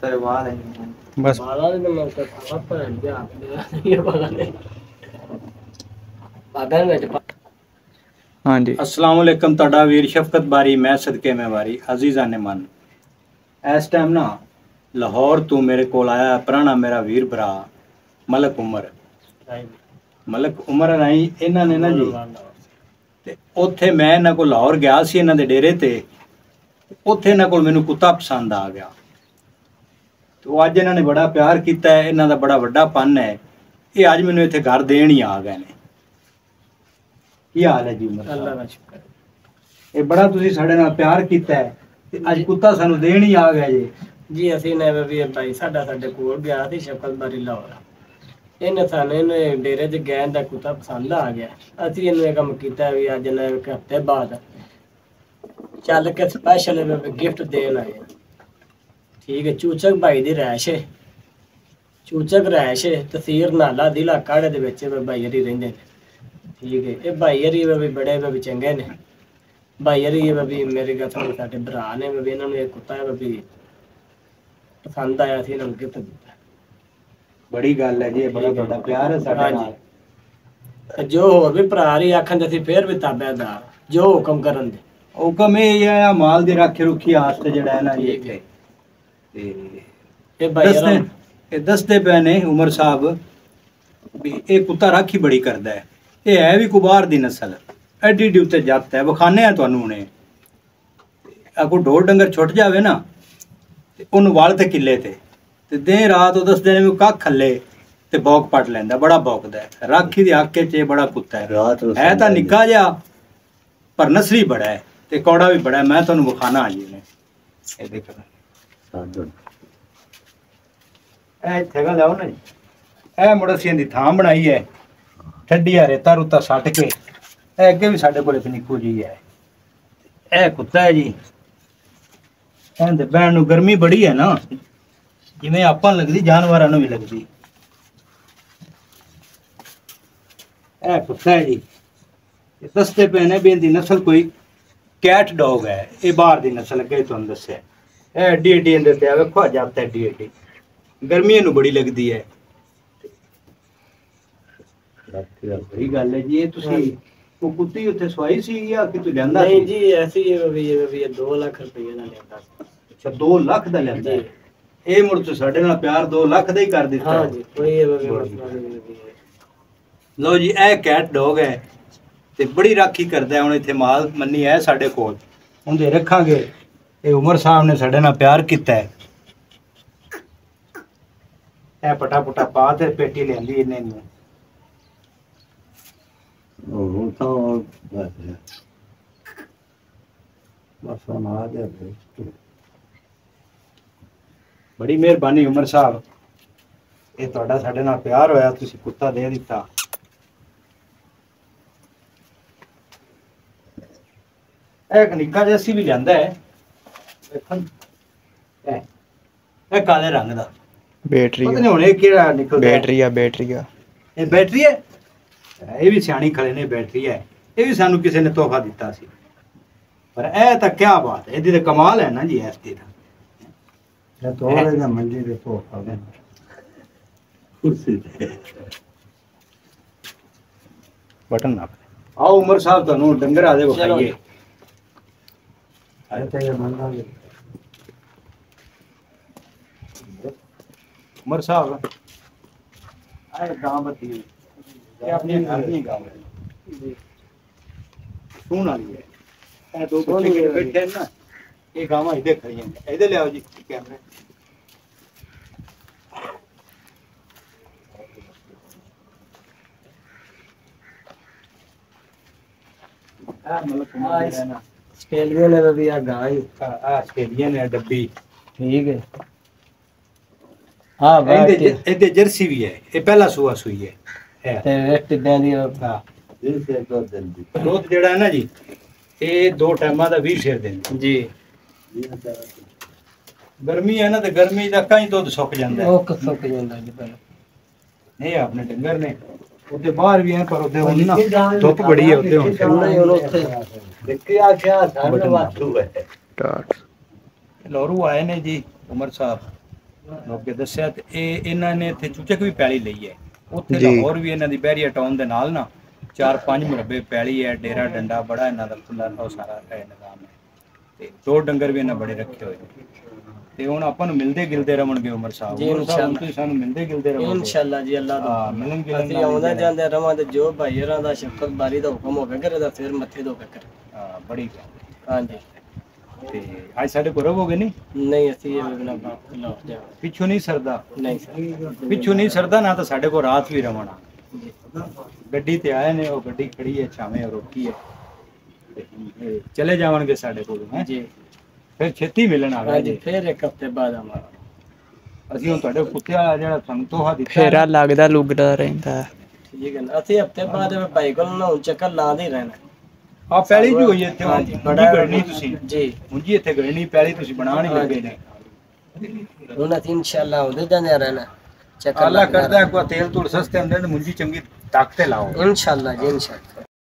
तेरे वाल है बस वाला ने मैं उसका था पर क्या ये वाला ने बादल में हाँ जी अस्सलाम वालेकुम ਤੁਹਾਡਾ ਵੀਰ ਸ਼ਫਕਤ ਬਾਰੀ ਮੈਂ ਸਦਕੇ ਮੈਂ ਵਾਰੀ ਅਜ਼ੀਜ਼ਾਂ ਨੇ ਮਨ ਇਸ ਟਾਈਮ ਨਾ ਲਾਹੌਰ ਤੋਂ ਮੇਰੇ ਕੋਲ ਆਇਆ ਪੁਰਾਣਾ ਮੇਰਾ ਵੀਰ ਭਰਾ ਮਲਕ ਉਮਰ ਰਾਈ ਇਹਨਾਂ ਨੇ ਨਾ ਜੀ ਤੇ ਉੱਥੇ ਮੈਂ ਇਹਨਾਂ ਕੋਲ ਲਾਹੌਰ ਗਿਆ ਸੀ ਇਹਨਾਂ ਦੇ ਡੇਰੇ ਤੇ ਉੱਥੇ ਇਹਨਾਂ ਕੋਲ ਮੈਨੂੰ ਕੁੱਤਾ ਪਸੰਦ ਆ ਗਿਆ ਤੇ ਉਹ ਅੱਜ ਇਹਨਾਂ ਨੇ ਬੜਾ ਪਿਆਰ ਕੀਤਾ ਹੈ ਇਹਨਾਂ ਦਾ ਬੜਾ ਵੱਡਾ ਪੰਨ ਹੈ ਇਹ ਅੱਜ ਮੈਨੂੰ ਇੱਥੇ ਘਰ ਦੇਣ ਹੀ ਆ ਗਏ ਨੇ ਕੀ ਹਾਲ ਹੈ ਜੀ ਅੱਲਾਹ ਦਾ ਸ਼ੁਕਰ ਇਹ ਬੜਾ ਤੁਸੀਂ ਸਾਡੇ ਨਾਲ ਪਿਆਰ ਕੀਤਾ ਹੈ ਤੇ ਅੱਜ ਕੁੱਤਾ ਸਾਨੂੰ ਦੇਣ ਹੀ ਆ ਗਿਆ ਜੀ ਅਸੀਂ ਨੇ ਵੀ ਭਾਈ ਸਾਡੇ ਕੋਲ ਗਿਆ ਸੀ ਸ਼ਫਕਤ ਬਾਰੀ ਲਾਹੌਰ ਇਹਨੇ ਸਾਨੂੰ ਇਹਨੇ ਡੇਰੇ 'ਚ ਗਏ ਦਾ ਕੁੱਤਾ ਪਸੰਦ ਆ ਗਿਆ ਅਸੀਂ ਇਹਨੂੰ ਇਹ ਕੰਮ ਕੀਤਾ ਵੀ ਅੱਜ ਨਾ ਇੱਕ ਹਫ਼ਤੇ ਬਾਅਦ ਚੱਲ ਕੇ ਸਪੈਸ਼ਲ ਗਿਫਟ ਦੇਣ ਆਏ ਠੀਕ ਹੈ ਚੂਚਕ ਭਾਈ ਦੀ ਰਹਿਸ਼ ਹੈ ਚੂਚਕ ਰਹਿਸ਼ ਹੈ ਤਹਿਸੀਲ ਨਾਲਾ ਜ਼ਿਲ੍ਹਾ ਕਾੜੇ ਦੇ ਵਿੱਚ ਭਾਈ ਹਰੀ ਰਹਿੰਦੇ ਨੇ ठीक है ये भाई हरी भी बड़े भी चंगे ने भाई हरी भी मेरे घर साडे भरा ने भी इन्होंने एक कुत्ता है भी पसंद आया थी इन्होंने गिफ्ट दिता बड़ी गल है जी बड़ा बड़ा प्यार है साडे नाल जो होर भी भरा ही आखन ते फिर भी ताबेदार जो हुक्म करन दे हुक्म ये है माल दी राखी रुखी आस्ते जेड़ा है ना ये ते ये भाई दसदे पे ने उमर साहब भी ये कुत्ता राखी बड़ी करदा है ये है भी कुबार दी नस्ल एडी डी उत्ते जत है विखाने हैं तुहानू हुणे अगो ढोर डंगर छुट जावे ना ते ओनू वाल ते किले ते देर रात वो दसदे ने कख खल्ले ते बौक पट लैंदा बड़ा बौकदा है राखी दी हक च बड़ा कुत्ता है तां निक्का जिहा पर नसली बड़ा है ते कौड़ा भी बड़ा है मैं तुहानू विखाना जी ने ए देखो ए इत्थे गा लाओ ना जी ए मुड़ असीं दी थां बनाई है ठंडी है रेता रूता सट के अगे भी साढ़े को निक्कू जी है यह कुत्ता है जी बहन नूं गर्मी बड़ी है ना जिवें आपां लगदी जानवरां नूं भी लगदी यह कुत्ता है जी दसते पे ने भी इहदी नस्ल कोई कैट डॉग है ये बाहर दी नस्ल अगे तुहानूं दस्सिआ एडी एडी इहदे ते वेखो जब एडी एडी गर्मी नूं बड़ी लगदी है बड़ी गल है जी ये तुसी वो कुत्ती उत्थे सवाई सी या कि तू लेंदा नहीं जी ऐसी ये 2 लाख रुपए दा लेंदा अच्छा 2 लाख दा लेंदा ए मुड़ तो साडे नाल प्यार 2 लाख दा ही कर दित्ता हां जी कोई मसला नहीं लो जी ए कैट डॉग है ते बड़ी राखी करदा है हुण इत्थे माल मन्नी है साडे कोल हुंदे रखांगे ए उमर साहब ने साडे नाल प्यार कीता है ए पटा पुटा पा ते पेटी लेंदी इन्ने नु बड़ी मेहरबानी उमर साहब ये तुहाडा साडे नाल प्यार होया तुसी कुत्ता दे दिता एक निक्का जिहा सी भी लिआंदा है देखन ए काले रंग दा बैटरी पता नहीं हुणे किहड़ा निकलदा बैटरी ये बैटरी है ये भी सियाणी खड़े ने बैटरी है ये भी सानू किसी ने तोहफा दिता सी पर ए तो क्या बात है इहदी ते कमाल है ना जी इस दी तां तोहरे दा मंजी दे तोहफा दे कुर्सी ते बटन ना आओ उमर साहब तुहानू डंगर आदे विखाइए अरे ते मंगा ले उमर साहब आए गांव बती अपनी घर दी गांव है सुन वाली है ए 2 बच्चे बैठे हैं ना ये गांव इधर खड़ी हैं इधर ले आओ जी कैमरे मतलब है ना ऑस्ट्रेलियन है भी आ गाय ऑस्ट्रेलियन है डब्बी ठीक है हां भाई इधर जर्सी भी है ये पहला सुआ सुई है ते रेट देंदी हां दूध जेड़ा है ना जी ये 2 टाइमां दा 20 शेर देंदी जी गर्मी है ना तो गर्मी दा कहीं दूध सुक जांदा है ओ सुक जांदा जी पर नहीं अपने डंगर ने उते बाहर भी है पर उते हुन ना धुप बड़ी है उते हुन उते देखिए आ क्या सामने वातू है लाहौरू आए ने जी उमर साहब ਅੱਗੇ ਦੱਸਿਆ ਤੇ ਇਹਨਾਂ ਨੇ ਇੱਥੇ ਚੂਚਕ ਵੀ ਪੈਲੀ ਲਈ ਹੈ। ਉੱਥੇ ਜੀ। ਲਾਹੌਰ ਵੀ ਇਹਨਾਂ ਦੀ ਬਹਿਰੀਆ ਟਾਊਨ ਦੇ ਨਾਲ ਨਾ 4-5 ਮੁਰੱਬੇ ਪੈਲੀ ਹੈ, ਡੇਰਾ ਡੰਡਾ ਬੜਾ ਇਹਨਾਂ ਦਾ ਖੁੱਲਾ ਉਹ ਸਾਰਾ ਨਿਜ਼ਾਮ ਹੈ। ਤੇ 2 ਡੰਗਰ ਵੀ ਇਹਨਾਂ ਬੜੇ ਰੱਖੇ ਹੋਏ ਨੇ। ਤੇ ਹੁਣ ਆਪਾਂ ਨੂੰ ਮਿਲਦੇ ਗਿਲਦੇ ਰਵਣਗੇ ਉਮਰ ਸਾਹਿਬ ਜੀ ਇਨਸ਼ਾਅੱਲਾ। ਤੁਸੀਂ ਸਾਨੂੰ ਮਿਲਦੇ ਗਿਲਦੇ ਰਵਣਗੇ ਇਨਸ਼ਾਅੱਲਾ ਜੀ, ਅੱਲਾਹ ਦਾ ਹਾਂ, ਮਿਲਣ ਗਿਲਣ ਅਸੀਂ ਨਾਲ ਆਉਂਦੇ ਜਾਂਦੇ ਰਵਾਂਗੇ। ਜੋ ਭਾਈ ਹੋਰਾਂ ਦਾ ਸ਼ਫਕਤ ਬਾਰੀ ਦਾ ਹੁਕਮ ਹੋਵੇ ਕਰੇ ਤਾਂ ਫਿਰ ਮੱਥੇ ਧੋ ਕੇ ਕਰੇ। ਹਾਂ, ਬੜੀ ਗੱਲ। ਹਾਂਜੀ। ਤੇ ਅੱਜ ਸਾਡੇ ਕੋਲ ਰਵੋਗੇ ਨਹੀਂ? ਨਹੀਂ ਅਸੀਂ ਇਹ ਬਿਨਾ ਬਾਪ ਲਾਹੌਰ ਜਾ ਪਿੱਛੋਂ ਨਹੀਂ ਸਰਦਾ, ਨਹੀਂ ਸਰ। ਪਿੱਛੋਂ ਨਹੀਂ ਸਰਦਾ ਨਾ ਤਾਂ ਸਾਡੇ ਕੋਲ ਰਾਤ ਵੀ ਰਵਣਾ। ਗੱਡੀ ਤੇ ਆਏ ਨੇ, ਉਹ ਗੱਡੀ ਖੜੀ ਹੈ ਛਾਵੇਂ ਰੋਕੀ ਹੈ ਤੇ ਇਹ ਚਲੇ ਜਾਵਣਗੇ ਸਾਡੇ ਕੋਲ ਹੈ ਜੀ। ਫਿਰ ਛੇਤੀ ਮਿਲਣ ਆ ਹਾਂਜੀ, ਜੀ। ਫਿਰ ਇੱਕ ਹਫ਼ਤੇ ਬਾਅਦ ਆਵਾਂਗੇ। ਅਸੀਂ ਹੁਣ ਤੁਹਾਡੇ ਕੁੱਤਿਆ ਜਿਹੜਾ ਸਾਨੂੰ ਤੋਹਾ ਦਿੱਤਾ ਫੇਰਾ ਲੱਗਦਾ ਲੁਗਦਾ ਰਹਿੰਦਾ। ਠੀਕ ਹੈ ਨਾ, ਅਸੀਂ ਹਫ਼ਤੇ ਬਾਅਦ ਭਾਈ ਕੋਲ ਨਾ ਹੁਣ ਚੱਕਰ ਲਾਉਂਦੇ ਹੀ ਰਹਿਣਾ। ਆ ਪੈਲੀ ਵੀ ਹੋਈ ਇੱਥੇ ਹਾਂਜੀ, ਬੜਾ ਗੜਨੀ ਤੁਸੀਂ ਜੀ। ਮੁੰਜੀ ਇੱਥੇ ਗੜਨੀ ਪੈਲੀ ਤੁਸੀਂ ਬਣਾਉਣ ਹੀ ਲੱਗੇ ਨੇ। ਹੁਣ ਅਸੀਂ ਇਨਸ਼ਾਅੱਲਾ ਆਉਂਦੇ ਜਾਂਦੇ ਰਹਿਣਾ। ਚੱਕਰ ਅੱਲਾ ਕਰਦਾ ਕੋਈ ਤੇਲ ਤੂਲ ਸਸਤੇ ਹੁੰਦੇ ਨੇ, ਮੁੰਜੀ ਚੰਗੀ ਤਾਕਤੇ ਲਾਓ। ਇਨਸ਼ਾਅੱਲਾ ਜੀ, ਇਨਸ਼ਾਅੱਲਾ।